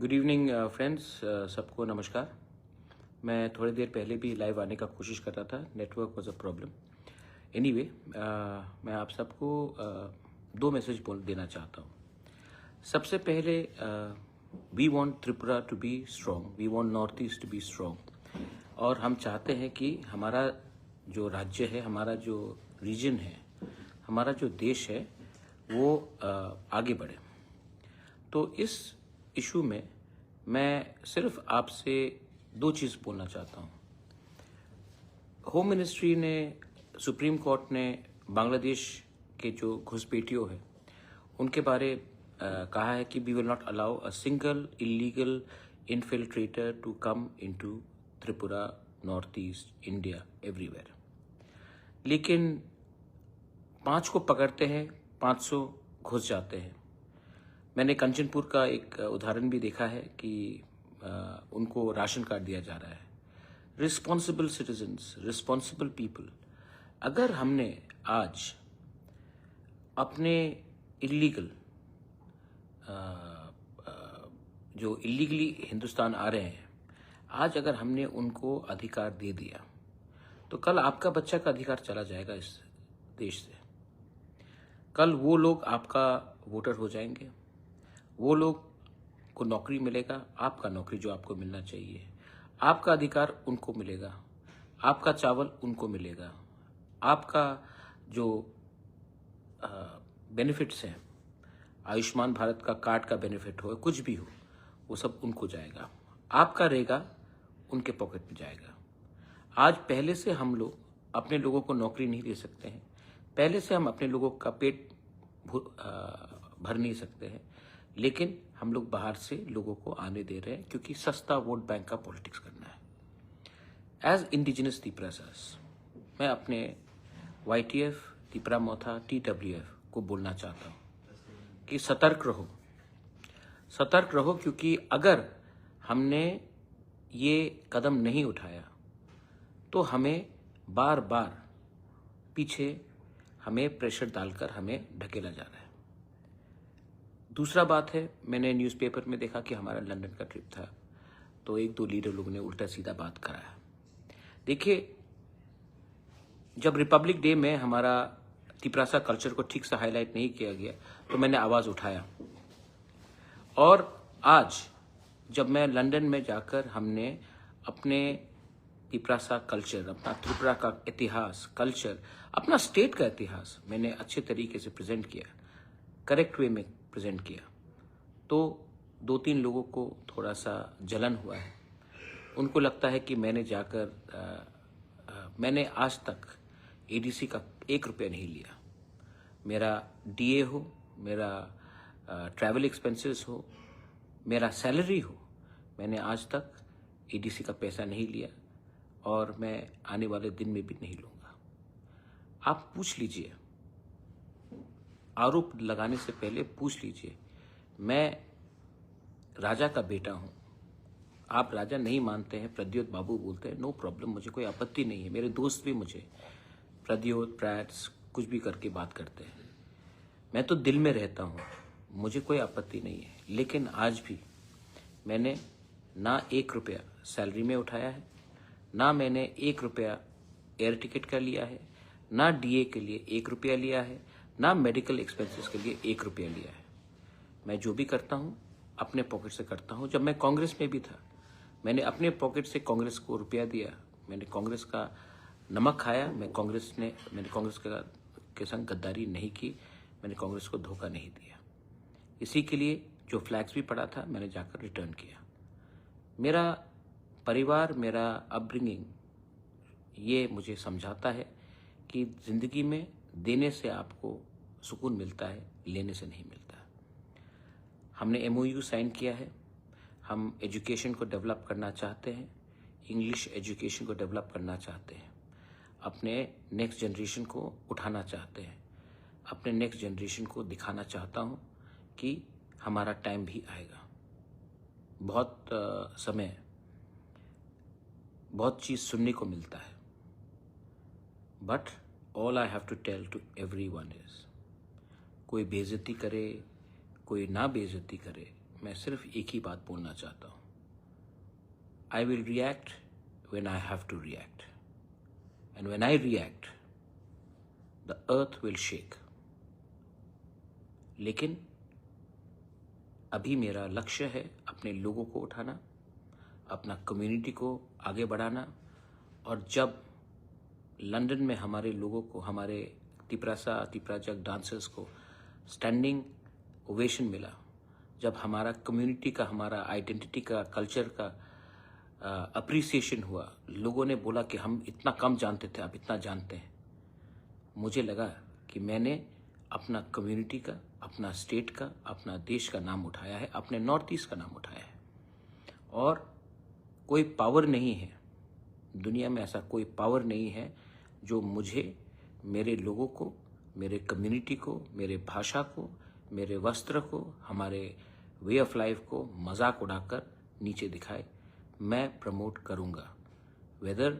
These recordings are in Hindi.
गुड इवनिंग फ्रेंड्स, सबको नमस्कार। मैं थोड़ी देर पहले भी लाइव आने का कोशिश कर रहा था, network was a problem. Anyway, मैं आप सबको दो मैसेज बोल देना चाहता हूँ। सबसे पहले, we want Tripura to be strong, we want north east to be strong, और हम चाहते हैं कि हमारा जो राज्य है, हमारा जो रीजन है, हमारा जो देश है वो आगे बढ़े। तो इस इशू में मैं सिर्फ आपसे दो चीज़ बोलना चाहता हूँ। होम मिनिस्ट्री ने, सुप्रीम कोर्ट ने बांग्लादेश के जो घुसपैठियों है उनके बारे कहा है कि we will not allow a single illegal infiltrator to come into Tripura, North East India, everywhere. लेकिन 5 को पकड़ते हैं, 500 घुस जाते हैं। मैंने कंचनपुर का एक उदाहरण भी देखा है कि उनको राशन कार्ड दिया जा रहा है। रिस्पॉन्सिबल सिटीजन्स, रिस्पॉन्सिबल पीपल, अगर हमने आज अपने इलीगल जो इलीगली हिंदुस्तान आ रहे हैं, आज अगर हमने उनको अधिकार दे दिया तो कल आपका बच्चा का अधिकार चला जाएगा इस देश से। कल वो लोग आपका वोटर हो जाएंगे, वो लोग को नौकरी मिलेगा, आपका नौकरी जो आपको मिलना चाहिए, आपका अधिकार उनको मिलेगा, आपका चावल उनको मिलेगा, आपका जो बेनिफिट्स हैं, आयुष्मान भारत का कार्ड का बेनिफिट हो, कुछ भी हो, वो सब उनको जाएगा, आपका रहेगा उनके पॉकेट में जाएगा। आज पहले से हम लोग अपने लोगों को नौकरी नहीं दे सकते हैं, पहले से हम अपने लोगों का पेट भर नहीं सकते हैं, लेकिन हम लोग बाहर से लोगों को आने दे रहे हैं क्योंकि सस्ता वोट बैंक का पॉलिटिक्स करना है। एज इंडिजिनस तिपरासास, मैं अपने YTF, तिपरा मोथा, TWF को बोलना चाहता हूँ कि सतर्क रहो, सतर्क रहो, क्योंकि अगर हमने ये कदम नहीं उठाया तो हमें बार बार पीछे हमें प्रेशर डालकर हमें ढकेला जा रहा है। दूसरा बात है, मैंने न्यूज़पेपर में देखा कि हमारा लंदन का ट्रिप था, तो एक दो लीडर लोगों ने उल्टा सीधा बात कराया। देखिए, जब रिपब्लिक डे में हमारा तिपरासा कल्चर को ठीक से हाईलाइट नहीं किया गया तो मैंने आवाज़ उठाया, और आज जब मैं लंदन में जाकर हमने अपने तिपरासा कल्चर, अपना त्रिपुरा का इतिहास, कल्चर, अपना स्टेट का इतिहास मैंने अच्छे तरीके से प्रेजेंट किया, करेक्ट वे में प्रेजेंट किया, तो 2-3 लोगों को थोड़ा सा जलन हुआ है। उनको लगता है कि मैंने जाकर मैंने आज तक ADC का 1 रुपया नहीं लिया। मेरा DA हो, मेरा ट्रैवल एक्सपेंसेस हो, मेरा सैलरी हो, मैंने आज तक ADC का पैसा नहीं लिया, और मैं आने वाले दिन में भी नहीं लूँगा। आप पूछ लीजिए, आरोप लगाने से पहले पूछ लीजिए। मैं राजा का बेटा हूँ, आप राजा नहीं मानते हैं, प्रद्योत बाबू बोलते हैं, नो प्रॉब्लम, मुझे कोई आपत्ति नहीं है। मेरे दोस्त भी मुझे प्रद्योत, प्रैट्स कुछ भी करके बात करते हैं, मैं तो दिल में रहता हूँ, मुझे कोई आपत्ति नहीं है। लेकिन आज भी मैंने ना 1 रुपया सैलरी में उठाया है, ना मैंने 1 रुपया एयर टिकट का लिया है, ना DA के लिए 1 रुपया लिया है, ना मेडिकल एक्सपेंसेस के लिए 1 रुपया लिया है। मैं जो भी करता हूँ अपने पॉकेट से करता हूँ। जब मैं कांग्रेस में भी था, मैंने अपने पॉकेट से कांग्रेस को रुपया दिया, मैंने कांग्रेस का नमक खाया, मैंने कांग्रेस के संग गद्दारी नहीं की, मैंने कांग्रेस को धोखा नहीं दिया। इसी के लिए जो फ्लैग्स भी पड़ा था मैंने जाकर रिटर्न किया। मेरा परिवार, मेरा अपब्रिंगिंग ये मुझे समझाता है कि ज़िंदगी में देने से आपको सुकून मिलता है, लेने से नहीं मिलता। हमने MOU साइन किया है, हम एजुकेशन को डेवलप करना चाहते हैं, इंग्लिश एजुकेशन को डेवलप करना चाहते हैं, अपने नेक्स्ट जनरेशन को उठाना चाहते हैं, अपने नेक्स्ट जनरेशन को दिखाना चाहता हूँ कि हमारा टाइम भी आएगा। बहुत समय, बहुत चीज़ सुनने को मिलता है, but all I have to tell to everyone is, कोई बेइज्जती करे, कोई ना बेइज्जती करे, मैं सिर्फ एक ही बात बोलना चाहता हूँ, I will react when I have to react. And when I react, the earth will shake. लेकिन अभी मेरा लक्ष्य है अपने लोगों को उठाना, अपना कम्युनिटी को आगे बढ़ाना। और जब लंदन में हमारे लोगों को, हमारे तिपराजक डांसर्स को स्टैंडिंग ओवेशन मिला, जब हमारा कम्युनिटी का, हमारा आइडेंटिटी का, कल्चर का अप्रिसिएशन हुआ, लोगों ने बोला कि हम इतना कम जानते थे, अब इतना जानते हैं, मुझे लगा कि मैंने अपना कम्युनिटी का, अपना स्टेट का, अपना देश का नाम उठाया है, अपने नॉर्थ ईस्ट का नाम उठाया है। और कोई पावर नहीं है दुनिया में, ऐसा कोई पावर नहीं है जो मुझे, मेरे लोगों को, मेरे कम्युनिटी को, मेरे भाषा को, मेरे वस्त्र को, हमारे वे ऑफ लाइफ को मजाक उड़ाकर नीचे दिखाए। मैं प्रमोट करूंगा, वेदर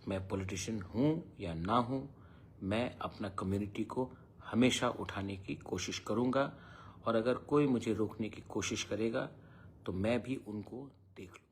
मैं पॉलिटिशियन हूं या ना हूं, मैं अपना कम्युनिटी को हमेशा उठाने की कोशिश करूंगा। और अगर कोई मुझे रोकने की कोशिश करेगा तो मैं भी उनको देख लूँ।